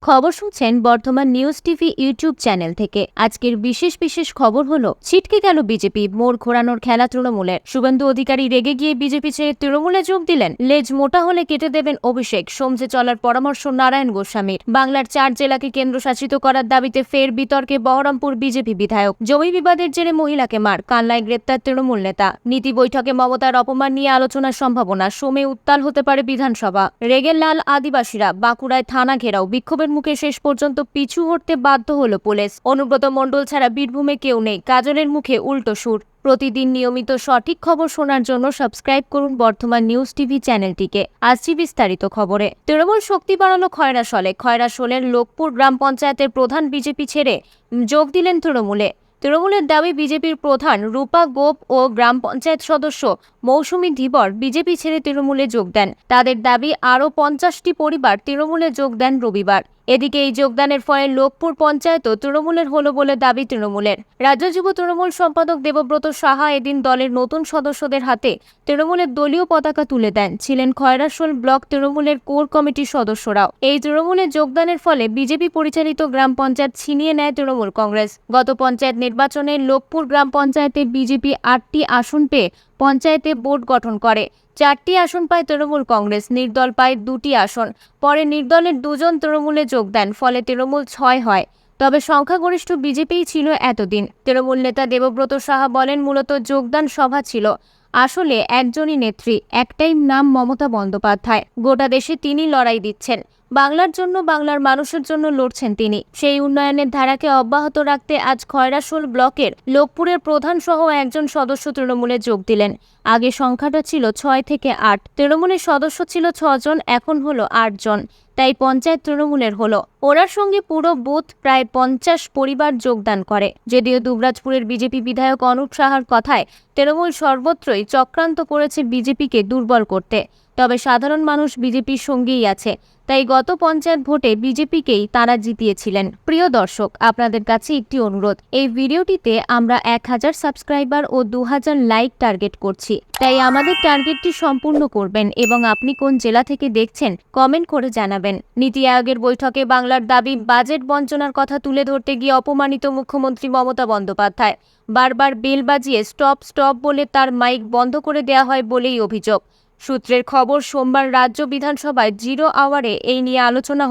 খবর শুনছেন বর্তমান নিউজ টিভি ইউটিউব চ্যানেল থেকে। আজকের বিশেষ খবর হলো, ছিটকে গেল বিজেপি, মোড় ঘোরানোর খেলা তৃণমূলের। শুভেন্দু অধিকারী রেগে গিয়ে বিজেপি ছেড়ে তৃণমূলে যোগ দিলেন। লেজ মোটা হলে কেটে দেবেন অভিষেক, সমঝে চলার পরামর্শ নারায়ণ গোস্বামীর। বাংলার 4 জেলাকে কেন্দ্রশাসিত করার দাবিতে ফের বিতর্কে বহরমপুর বিজেপি বিধায়ক। জমি বিবাদের জেরে মহিলাকে মার, কানলায় গ্রেপ্তার তৃণমূল নেতা। নীতি বৈঠকে মমতার অপমান নিয়ে আলোচনার সম্ভাবনা, সোমে উত্তাল হতে পারে বিধানসভা। রেগে লাল আদিবাসীরা, বাঁকুড়ায় থানা ঘেরাও, বিক্ষোভের মুখে শেষ পর্যন্ত পিছু হটতে বাধ্য হলো পুলিশ। অনুব্রত মণ্ডল ছাড়া বীরভূমে কেউ নেই, কাজলের মুখে উল্টো সুর। প্রতিদিন নিয়মিত সঠিক খবর শোনার জন্য সাবস্ক্রাইব করুন বর্তমান নিউজ টিভি চ্যানেলটিকে। আসছি বিস্তারিত খবরে। তৃণমূল শক্তি বাড়ালো খয়রাশোলের লোকপুর গ্রাম পঞ্চায়েতের প্রধান বিজেপি ছেড়ে যোগ দিলেন তৃণমূলে। তৃণমূলের দাবি, বিজেপির প্রধান রূপা গোপ ও গ্রাম পঞ্চায়েত সদস্য মৌসুমী ধীবর বিজেপি ছেড়ে তৃণমূলে যোগ দেন। তাদের দাবি, আরও 50টি পরিবার তৃণমূলে যোগ দেন রবিবার। এদিকে এই যোগদানের ফলে লোকপুর পঞ্চায়েতও তৃণমূলের হলো বলে দাবি তৃণমূলের। রাজ্য যুব তৃণমূল সম্পাদক দেবব্রত সাহা এদিন দলের নতুন সদস্যদের হাতে তৃণমূলের দলীয় পতাকা তুলে দেন। ছিলেন খয়রাশোল ব্লক তৃণমূলের কোর কমিটির সদস্যরাও। এই তৃণমূলে যোগদানের ফলে বিজেপি পরিচালিত গ্রাম পঞ্চায়েত ছিনিয়ে নেয় তৃণমূল কংগ্রেস। গত পঞ্চায়েত নির্বাচনে লোকপুর গ্রাম পঞ্চায়েতে বিজেপি 8টি আসন পেয়ে পঞ্চায়েতে বোর্ড গঠন করে। 4টি আসন পায় তৃণমূল কংগ্রেস, নির্দল পায় 2টি আসন। পরে নির্দলের 2 জন তৃণমূলে যোগ দেন, ফলে তৃণমূল 6 হয়। তবে সংখ্যাগরিষ্ঠ বিজেপিই ছিল এতদিন। তৃণমূল নেতা দেবব্রত সাহা বলেন, মূলত যোগদান সভা ছিল। আসলে একজনই নেত্রী, একটাই নাম মমতা বন্দ্যোপাধ্যায়। গোটা দেশে তিনি লড়াই দিচ্ছেন। বাংলার জন্য, বাংলার মানুষের জন্য লড়ছেন তিনি। সেই উন্নয়নের ধারাকে অব্যাহত রাখতে আজ খয়রাশোল ব্লকের লোকপুরের প্রধান সহ একজন সদস্য তৃণমূলে যোগ দিলেন। আগে সংখ্যাটা ছিল 6 থেকে 8। তৃণমূলের সদস্য ছিল 6 জন, এখন হলো 8 জন। তাই পঞ্চায়েত তৃণমূলের হলো। ওনার সঙ্গে পুরো বুথ প্রায় 50 পরিবার যোগদান করে। যদিও দুবরাজপুরের বিজেপি বিধায়ক অনুপ সাহার কথায় তৃণমূল সর্বত্রই চক্রান্ত করেছে বিজেপিকে দুর্বল করতে। তবে সাধারণ মানুষ বিজেপির সঙ্গেই আছে, তাই গত পঞ্চায়েত ভোটে বিজেপিকেই তারা জিতিয়েছিলেন। প্রিয় দর্শক, আপনাদের কাছে একটি অনুরোধ, এই ভিডিওটিতে আমরা 1000 সাবস্ক্রাইবার ও 2000 লাইক টার্গেট করছি, তাই আমাদের টার্গেটটি সম্পূর্ণ করবেন এবং আপনি কোন জেলা থেকে দেখছেন কমেন্ট করে জানাবেন। নীতি আয়োগের বৈঠকে বাংলার দাবি, বাজেট বঞ্চনার কথা তুলে ধরতে গিয়ে অপমানিত মুখ্যমন্ত্রী মমতা বন্দ্যোপাধ্যায়। বারবার বেল বাজিয়ে স্টপ স্টপ বলে তার মাইক বন্ধ করে দেওয়া হয় বলেই অভিযোগ। সূত্রের খবর, সোমবার রাজ্য বিধানসভায় 0 আওয়ারে এই নিয়ে আলোচনা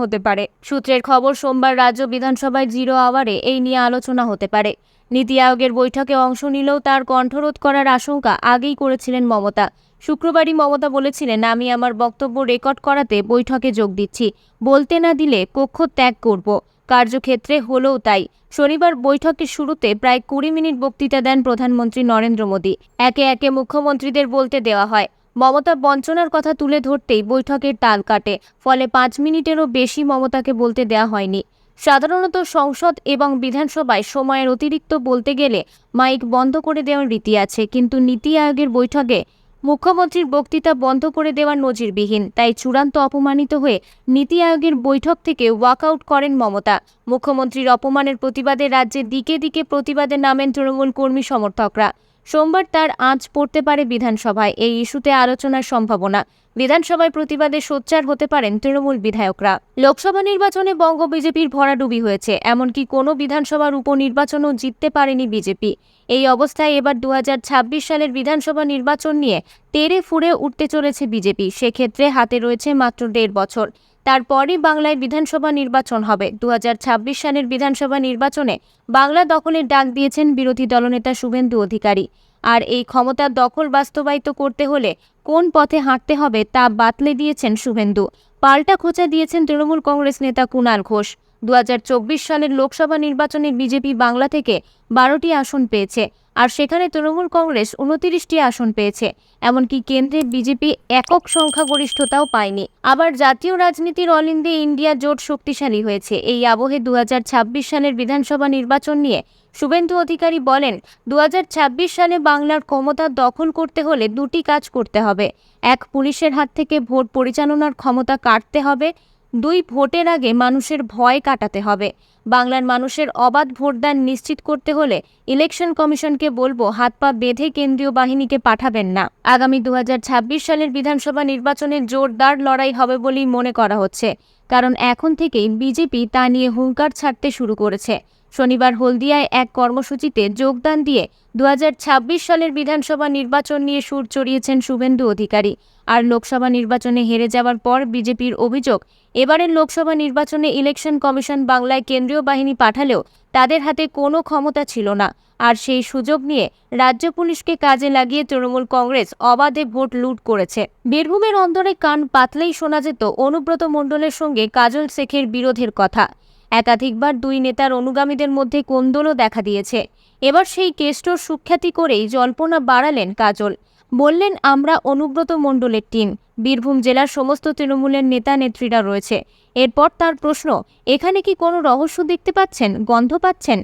হতে পারে। নীতি আয়োগের বৈঠকে অংশ নিলেও তার কণ্ঠরোধ করার আশঙ্কা আগেই করেছিলেন মমতা। শুক্রবারই মমতা বলেছিলেন, আমি আমার বক্তব্য রেকর্ড করাতে বৈঠকে যোগ দিচ্ছি, বলতে না দিলে কক্ষ ত্যাগ করব। কার্যক্ষেত্রে হলেও তাই। শনিবার বৈঠকের শুরুতে প্রায় 20 মিনিট বক্তৃতা দেন প্রধানমন্ত্রী নরেন্দ্র মোদী। একে একে মুখ্যমন্ত্রীদের বলতে দেওয়া হয়। মমতা বঞ্চনার কথা তুলে ধরতেই বৈঠকের তাল কাটে, ফলে 5 মিনিটেরও বেশি মমতাকে বলতে দেওয়া হয়নি। সাধারণত সংসদ এবং বিধানসভায় সময়ের অতিরিক্ত বলতে গেলে মাইক বন্ধ করে দেওয়ার রীতি আছে, কিন্তু নীতি আয়োগের বৈঠকে মুখ্যমন্ত্রীর বক্তৃতা বন্ধ করে দেওয়ার নজিরবিহীন। তাই চূড়ান্ত অপমানিত হয়ে নীতি আয়োগের বৈঠক থেকে ওয়াকআউট করেন মমতা। মুখ্যমন্ত্রীর অপমানের প্রতিবাদে রাজ্যে দিকে দিকে প্রতিবাদে নামেন তৃণমূল কর্মী সমর্থকরা। সোমবার তার আঁচ পড়তে পারে বিধানসভায়। এই ইস্যুতে আলোচনার সম্ভাবনা। বিধানসভায় প্রতিবাদে সোচ্চার হতে পারেন তৃণমূল বিধায়করা। লোকসভা নির্বাচনে বঙ্গ বিজেপির ভরাডুবি হয়েছে, এমনকি কোনো বিধানসভার উপনির্বাচনও জিততে পারেনি বিজেপি। এই অবস্থায় এবার 2026 সালের বিধানসভা নির্বাচন নিয়ে তেড়ে ফুঁড়ে উঠতে চলেছে বিজেপি। সেক্ষেত্রে হাতে রয়েছে মাত্র 1.5 বছর। তারপরই বাংলায় বিধানসভা নির্বাচন হবে। 2026 সালের বিধানসভা নির্বাচনে বাংলা দখলের ডাক দিয়েছেন বিরোধী দলনেতা শুভেন্দু অধিকারী। আর এই ক্ষমতার দখল বাস্তবায়িত করতে হলে কোন পথে হাঁটতে হবে তা বাতলে দিয়েছেন শুভেন্দু। পাল্টা খোঁচা দিয়েছেন তৃণমূল কংগ্রেস নেতা কুণাল ঘোষ। 2024 সালের লোকসভা নির্বাচনে বিজেপি বাংলা থেকে 12টি আসন পেয়েছে, আর সেখানে তৃণমূল কংগ্রেস 29টি আসন পেয়েছে। এমনকি কেন্দ্রে বিজেপি একক সংখ্যাগরিষ্ঠতাও পায়নি। আবার জাতীয় রাজনীতির অল ইন্ডিয়া জোট শক্তিশালী হয়েছে। এই আবহে 2026 সালের বিধানসভা নির্বাচন নিয়ে শুভেন্দু অধিকারী বলেন, 2026 সালে বাংলার ক্ষমতা দখল করতে হলে 2টি কাজ করতে হবে। 1, পুলিশের হাত থেকে ভোট পরিচালনার ক্ষমতা কাটতে হবে। 2, ভোটের আগে মানুষের ভয় কাটাতে হবে। বাংলার মানুষের অবাধ ভোটদান নিশ্চিত করতে হলে ইলেকশন কমিশনকে বলবো, হাত পা বেঁধে কেন্দ্রীয় বাহিনীকে পাঠাবেন না। আগামী 2026 সালের বিধানসভা নির্বাচনে জোরদার লড়াই হবে বলেই মনে করা হচ্ছে। কারণ এখন থেকেই বিজেপি তা নিয়ে হুঙ্কার ছাড়তে শুরু করেছে। শনিবার হলদিয়ায় এক কর্মসূচিতে যোগদান দিয়ে 2026 সালের বিধানসভা নির্বাচন নিয়ে সুর চড়িয়েছেন শুভেন্দু অধিকারী। আর লোকসভা নির্বাচনে হেরে যাওয়ার পর বিজেপির অভিযোগ, এবারের লোকসভা নির্বাচনে ইলেকশন কমিশন বাংলায় কেন্দ্রীয় বাহিনী পাঠালেও তাদের হাতে কোনো ক্ষমতা ছিল না। আর সেই সুযোগ নিয়ে রাজ্য পুলিশকে কাজে লাগিয়ে তৃণমূল কংগ্রেস অবাধে ভোট লুট করেছে। বীরভূমের অন্তরে কান পাতলেই শোনা যেত অনুব্রত মণ্ডলের সঙ্গে কাজল শেখের বিরোধের কথা। একাধিকবার দুই নেতার অনুগামীদের মধ্যে কোন্দলও দেখা দিয়েছে। এবার সেই কেষ্টর সুখ্যাতি করেই জল্পনা বাড়ালেন কাজল। বললেন, আমরা অনুব্রত মণ্ডলের টিম, বীরভূম জেলার সমস্ত তৃণমূলের নেতা নেত্রীরা রয়েছে। এরপর তার প্রশ্ন, এখানে কি কোনো রহস্য দেখতে পাচ্ছেন, গন্ধ পাচ্ছেন?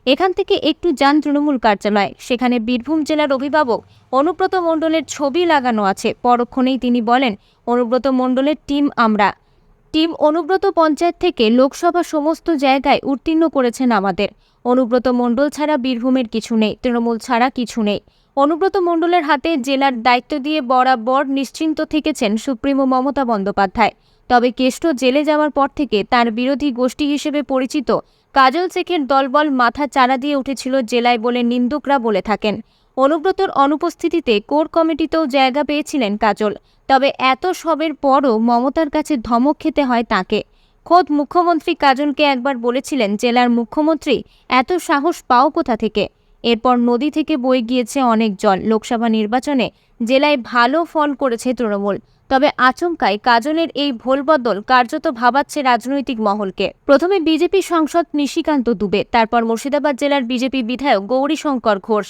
এখান থেকে একটু যান তৃণমূল কার্যালয়, সেখানে বীরভূম জেলার অভিভাবক অনুব্রত মণ্ডলের ছবি লাগানো আছে। পরক্ষণেই তিনি বলেন, অনুব্রত মণ্ডলের টিম আমরা। টিম অনুব্রত পঞ্চায়েত থেকে লোকসভা সমস্ত জায়গায় উত্তীর্ণ করেছেন আমাদের। অনুব্রত মণ্ডল ছাড়া বীরভূমের কিছু নেই, তৃণমূল ছাড়া কিছু নেই। অনুব্রত মণ্ডলের হাতে জেলার দায়িত্ব দিয়ে বরাবর নিশ্চিন্ত থেকেছেন সুপ্রিমো মমতা বন্দ্যোপাধ্যায়। তবে কেষ্ট জেলে যাওয়ার পর থেকে তার বিরোধী গোষ্ঠী হিসেবে পরিচিত কাজল শেখের দলবল মাথা চারা দিয়ে উঠেছিল জেলায় বলে নিন্দুকরা বলে থাকেন। অনুব্রতর অনুপস্থিতিতে কোর কমিটিতেও জায়গা পেয়েছিলেন কাজল। তবে এত সবের পরও মমতার কাছে ধমক খেতে হয় তাকে। খোদ মুখ্যমন্ত্রী কাজলকে একবার বলেছিলেন, জেলার মুখ্যমন্ত্রী এত সাহস পাও কোথা থেকে? এরপর নদী থেকে বয়ে গিয়েছে অনেক জল। লোকসভা নির্বাচনে জেলায় ভালো ফল করেছে তৃণমূল। তবে আচমকাই কাজলের এই ভোলবদল কার্যত ভাবাচ্ছে রাজনৈতিক মহলকে। প্রথমে বিজেপি সাংসদ নিশিকান্ত দুবে, তারপর মুর্শিদাবাদ জেলার বিজেপি বিধায়ক গৌরীশঙ্কর ঘোষ।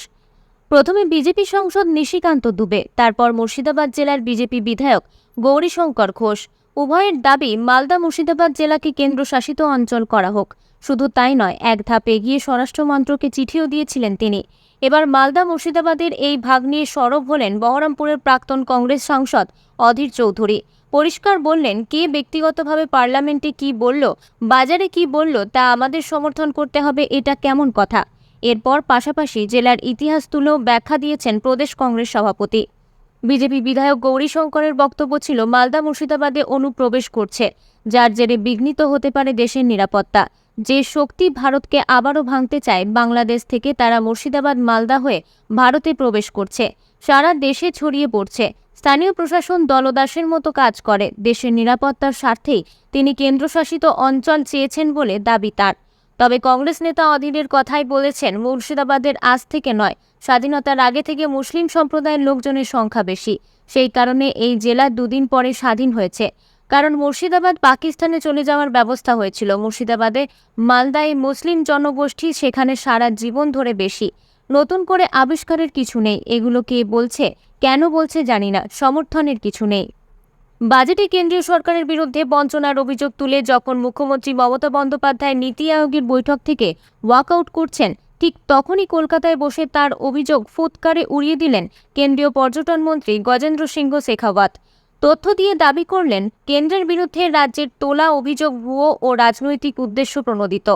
প্রথমে বিজেপি সাংসদ নিশিকান্ত দুবে, তারপর মুর্শিদাবাদ জেলার বিজেপি বিধায়ক গৌরীশঙ্কর ঘোষ। উভয়ের দাবি, মালদা মুর্শিদাবাদ জেলাকে কেন্দ্রশাসিত অঞ্চল করা হোক। শুধু তাই নয়, এক ধাপ এগিয়ে স্বরাষ্ট্র মন্ত্রকে চিঠিও দিয়েছিলেন তিনি। এবার মালদা মুর্শিদাবাদের এই ভাগ নিয়ে সরব হলেন বহরমপুরের প্রাক্তন কংগ্রেস সাংসদ অধীর চৌধুরী। পরিষ্কার বললেন, কে ব্যক্তিগতভাবে পার্লামেন্টে কি বলল, বাজারে কি বলল, তা আমাদের সমর্থন করতে হবে, এটা কেমন কথা? এরপর পাশাপাশি জেলার ইতিহাস তুলেও ব্যাখ্যা দিয়েছেন প্রদেশ কংগ্রেস সভাপতি। বিজেপি বিধায়ক গৌরীশঙ্করের বক্তব্য ছিল, মালদা মুর্শিদাবাদে অনুপ্রবেশ করছে, যার জেরে বিঘ্নিত হতে পারে দেশের নিরাপত্তা। যে শক্তি ভারতকে আবারও ভাঙতে চায়, বাংলাদেশ থেকে তারা মুর্শিদাবাদ মালদা হয়ে ভারতে প্রবেশ করছে, সারা দেশে ছড়িয়ে পড়ছে। স্থানীয় প্রশাসন দলদাসের মতো কাজ করে। দেশের নিরাপত্তার স্বার্থেই তিনি কেন্দ্রশাসিত অঞ্চল চেয়েছেন বলে দাবি তার। তবে কংগ্রেস নেতা অধীরের কথাই বলেছেন, মুর্শিদাবাদের আজ থেকে নয়, স্বাধীনতার আগে থেকে মুসলিম সম্প্রদায়ের লোকজনের সংখ্যা বেশি। সেই কারণে এই জেলা দুদিন পরে স্বাধীন হয়েছে। কারণ মুর্শিদাবাদ পাকিস্তানে চলে যাওয়ার ব্যবস্থা হয়েছিল। মুর্শিদাবাদে মালদায় মুসলিম জনগোষ্ঠী সেখানে সারা জীবন ধরে বেশি। নতুন করে আবিষ্কারের কিছু নেই। এগুলো কে বলছে, কেন বলছে জানি না, সমর্থনের কিছু নেই। বাজেটে কেন্দ্রীয় সরকারের বিরুদ্ধে বঞ্চনার অভিযোগ তুলে যখন মুখ্যমন্ত্রী মমতা বন্দ্যোপাধ্যায় নীতি আয়োগের বৈঠক থেকে ওয়াকআউট করছেন, ঠিক তখনই কলকাতায় বসে তার অভিযোগ ফুৎকারে উড়িয়ে দিলেন কেন্দ্রীয় পর্যটন মন্ত্রী গজেন্দ্র সিংহ শেখাওয়াত। তথ্য দিয়ে দাবি করলেন, কেন্দ্রের বিরুদ্ধে রাজ্যের তোলা অভিযোগ ভুয়ো ও রাজনৈতিক উদ্দেশ্য প্রণোদিত।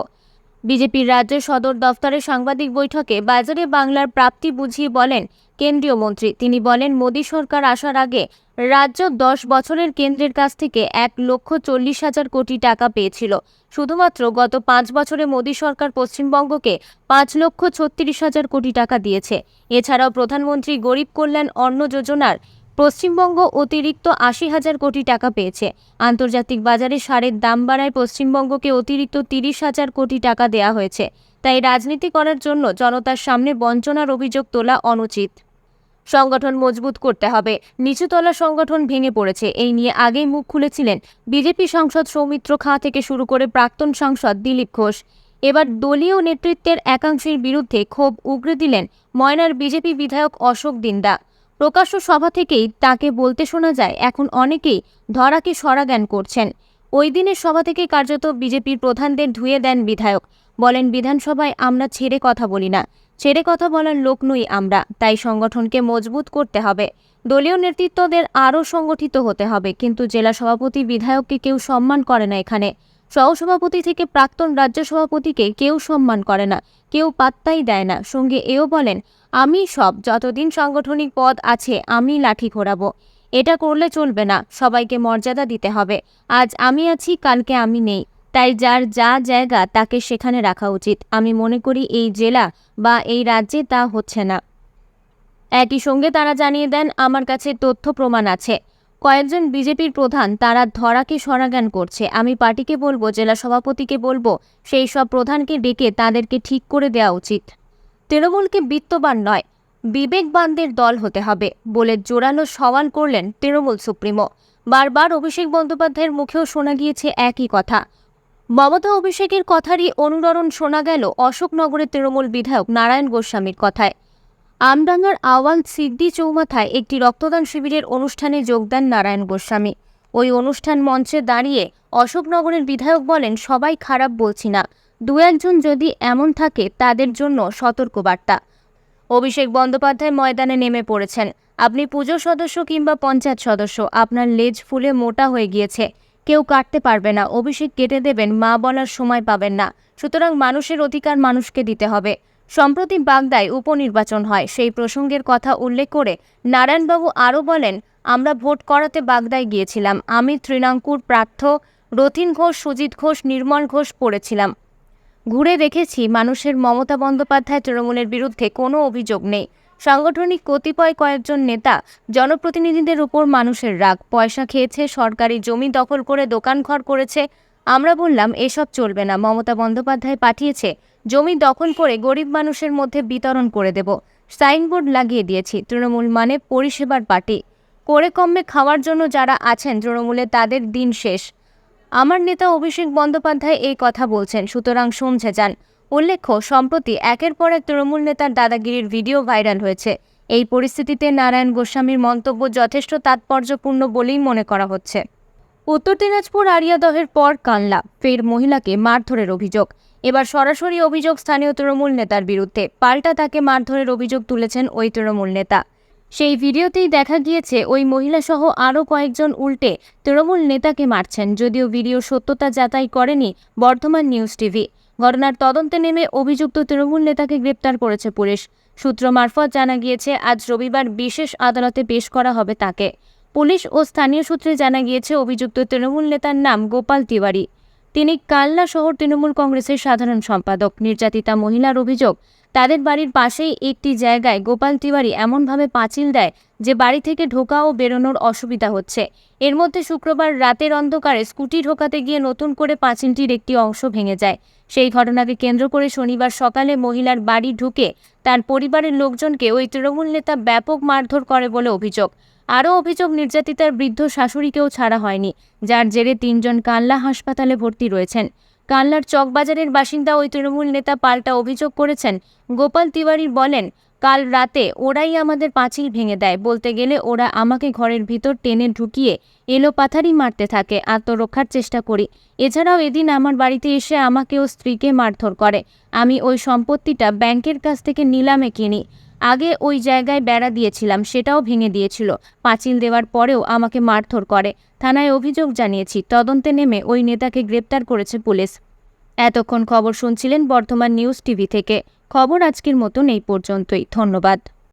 বিজেপির রাজ্য সদর দফতরে সাংবাদিক বৈঠকে বাজারে বাংলার প্রাপ্তি বুঝিয়ে বলেন কেন্দ্রীয় মন্ত্রী। তিনি বলেন, মোদী সরকার আসার আগে রাজ্য 10 বছরের কেন্দ্রের কাছ থেকে 1,40,000 কোটি টাকা পেয়েছিল। শুধুমাত্র গত 5 বছরে মোদী সরকার পশ্চিমবঙ্গকে 5,36,000 কোটি টাকা দিয়েছে। এছাড়াও প্রধানমন্ত্রী গরিব কল্যাণ অন্ন যোজনার পশ্চিমবঙ্গ অতিরিক্ত 80,000 কোটি টাকা পেয়েছে। আন্তর্জাতিক বাজারে সারের দাম বাড়ায় পশ্চিমবঙ্গকে অতিরিক্ত 30,000 কোটি টাকা দেওয়া হয়েছে। তাই রাজনীতি করার জন্য জনতার সামনে বঞ্চনার অভিযোগ তোলা অনুচিত। সংগঠন মজবুত করতে হবে। নিচুতলা সংগঠন ভেঙে পড়েছে, এই নিয়ে আগেই মুখ খুলেছিলেন বিজেপি সাংসদ সৌমিত্র খাঁ থেকে শুরু করে প্রাক্তন সাংসদ দিলীপ ঘোষ। এবার দলীয় নেতৃত্বের একাংশের বিরুদ্ধে ক্ষোভ উগরে দিলেন ময়নার বিজেপি বিধায়ক অশোক দিন্দা। প্রকাশ্য সভা থেকেই তাকে বলতে শোনা যায়, এখন অনেকেই ধরাকে সরা জ্ঞান করছেন। ওই দিনের সভা থেকে কার্যত বিজেপির প্রধানদের ধুয়ে দেন বিধায়ক। বলেন, বিধানসভায় আমরা ছেড়ে কথা বলি না, ছেড়ে কথা বলার লোক নই আমরা। তাই সংগঠনকে মজবুত করতে হবে, দলীয় নেতৃত্বদের আরও সংগঠিত হতে হবে। কিন্তু জেলা সভাপতি বিধায়ককে কেউ সম্মান করে না এখানে। সহসভাপতি থেকে প্রাক্তন রাজ্য সভাপতিকে কেউ সম্মান করে না, কেউ পাত্তাই দেয় না। সঙ্গে এও বলেন, আমি সব, যতদিন সাংগঠনিক পদ আছে আমি লাঠি ঘোরাবো। এটা করলে চলবে না, সবাইকে মর্যাদা দিতে হবে। আজ আমি আছি, কালকে আমি নেই, তাই যার যা জায়গা তাকে সেখানে রাখা উচিত। আমি মনে করি এই জেলা বা এই রাজ্যে তা হচ্ছে না। একই সঙ্গে তারা জানিয়ে দেন, আমার কাছে তথ্য প্রমাণ আছে। কয়েকজন বিজেপির প্রধান তারা ধরাকে সরাজ্ঞান করছে। আমি পার্টিকে বলবো, জেলা সভাপতিকে বলবো, সেই সব প্রধানকে ডেকে তাদেরকে ঠিক করে দেওয়া উচিত। তৃণমূলকে বিত্তবান নয়, বিবেকবানদের দল হতে হবে বলে জোরালো সওয়াল করলেন তৃণমূল সুপ্রিমো। বারবার অভিষেক বন্দ্যোপাধ্যায়ের মুখেও শোনা গিয়েছে একই কথা। মমতা অভিষেকের কথারই অনুরণন শোনা গেল অশোকনগরের তৃণমূল বিধায়ক নারায়ণ গোস্বামীর কথায়। আমডাঙ্গার আওয়াল সিদ্দি চৌমাথায় একটি রক্তদান শিবিরের অনুষ্ঠানে যোগ দেন নারায়ণ গোস্বামী। ওই অনুষ্ঠান মঞ্চে দাঁড়িয়ে অশোকনগরের বিধায়ক বলেন, সবাই খারাপ বলছি না, দু একজন যদি এমন থাকে তাদের জন্য সতর্কবার্তা। অভিষেক বন্দ্যোপাধ্যায় ময়দানে নেমে পড়েছেন। আপনি পুজো সদস্য কিংবা পঞ্চায়েত সদস্য, আপনার লেজ ফুলে মোটা হয়ে গিয়েছে, কেউ কাটতে পারবে না। অভিষেক কেটে দেবেন, মা বলার সময় পাবেন না। সুতরাং মানুষের অধিকার মানুষকে দিতে হবে। সম্প্রতি বাগদায় উপনির্বাচন হয়, সেই প্রসঙ্গের কথা উল্লেখ করে নারায়ণবাবু আরও বলেন, আমরা ভোট করাতে বাগদায় গিয়েছিলাম। আমি তৃণাঙ্কুর প্রার্থী রথিন ঘোষ, সুজিত ঘোষ, নির্মল ঘোষ পড়েছিলাম। ঘুরে দেখেছি মানুষের মমতা বন্দ্যোপাধ্যায় তৃণমূলের বিরুদ্ধে কোনো অভিযোগ নেই। সাংগঠনিক কয়েকজন নেতা জনপ্রতিনিধিদের উপর মানুষের রাগ, পয়সা খেয়েছে, সরকারি জমি দখল করে দোকানঘর করেছে। আমরা বললাম এসব চলবে না, মমতা বন্দ্যোপাধ্যায় পাঠিয়েছে, জমি দখল করে গরিব মানুষের মধ্যে বিতরণ করে দেব। সাইনবোর্ড লাগিয়ে দিয়েছি, তৃণমূল মানে পরিষেবার পার্টি। করে কমে খাওয়ার জন্য যারা আছেন তৃণমূলে তাদের দিন শেষ। আমার নেতা অভিষেক বন্দ্যোপাধ্যায় এই কথা বলছেন, সুতরাং সমঝে যান। উল্লেখ্য, সম্প্রতি একের পর এক তৃণমূল নেতার দাদাগিরির ভিডিও ভাইরাল হয়েছে। এই পরিস্থিতিতে নারায়ণ গোস্বামীর মন্তব্য যথেষ্ট তাৎপর্যপূর্ণ বলেই মনে করা হচ্ছে। উত্তর দিনাজপুর আড়িয়াদহের পর কানলা, ফের মহিলাকে মারধরের অভিযোগ। এবার সরাসরি অভিযোগ স্থানীয় তৃণমূল নেতার বিরুদ্ধে, পাল্টা তাকে মারধরের অভিযোগ তুলেছেন ওই তৃণমূল নেতা। সেই ভিডিওতেই দেখা গিয়েছে ওই মহিলা সহ আরও কয়েকজন উল্টে তৃণমূল নেতাকে মারছেন। যদিও ভিডিও সত্যতা যাচাই করেনি বর্ধমান নিউজ টিভি। ঘটনার তদন্তে নেমে অভিযুক্ত তৃণমূল নেতাকে গ্রেপ্তার করেছে পুলিশ। সূত্র মারফত জানা গিয়েছে, আজ রবিবার বিশেষ আদালতে পেশ করা হবে তাকে। পুলিশ ও স্থানীয় সূত্রে জানা গিয়েছে, অভিযুক্ত তৃণমূল নেতার নাম গোপাল তিওয়ারি। তিনি কালনা শহর তৃণমূল কংগ্রেসের সাধারণ সম্পাদক। নির্যাতিতা মহিলার অভিযোগ, তাদের বাড়ির পাশেই একটি জায়গায় গোপাল তিওয়ারি এমনভাবে পাঁচিল দেয় যে বাড়ি থেকে ঢোকা ও বেরোনোর অসুবিধা হচ্ছে। এর মধ্যে শুক্রবার রাতের অন্ধকারে স্কুটি ঢোকাতে গিয়ে নতুন করে পাঁচিলটির একটি অংশ ভেঙে যায়। সেই ঘটনাকে কেন্দ্র করে শনিবার সকালে মহিলার বাড়ি ঢুকে তার পরিবারের লোকজনকে ওই তৃণমূল নেতা ব্যাপক মারধর করে বলে অভিযোগ। আরও অভিযোগ, নির্যাতিতার বৃদ্ধ শাশুড়িকেও ছাড়া হয়নি, যার জেরে 3 জন কানলা হাসপাতালে ভর্তি রয়েছেন। কানলার চকবাজারের বাসিন্দা ওই তৃণমূল নেতা পাল্টা অভিযোগ করেছেন। গোপাল তিওয়ারি বলেন, কাল রাতে ওরাই আমাদের পাঁচিল ভেঙে দেয়, বলতে গেলে ওরা আমাকে ঘরের ভিতর টেনে ঢুকিয়ে এলোপাথারি মারতে থাকে। আত্মরক্ষার চেষ্টা করি। এছাড়াও এদিন আমার বাড়িতে এসে আমাকে ও স্ত্রীকে মারধর করে। আমি ওই সম্পত্তিটা ব্যাংকের কাছ থেকে নিলামে কিনি। আগে ওই জায়গায় বেড়া দিয়েছিলাম, সেটাও ভেঙে দিয়েছিল। পাঁচিল দেওয়ার পরেও আমাকে মারধর করে। থানায় অভিযোগ জানিয়েছি। তদন্তে নেমে ওই নেতাকে গ্রেপ্তার করেছে পুলিশ। এতক্ষণ খবর শুনছিলেন বর্ধমান নিউজ টিভি থেকে। খবর আজকের মতন এই পর্যন্তই। ধন্যবাদ।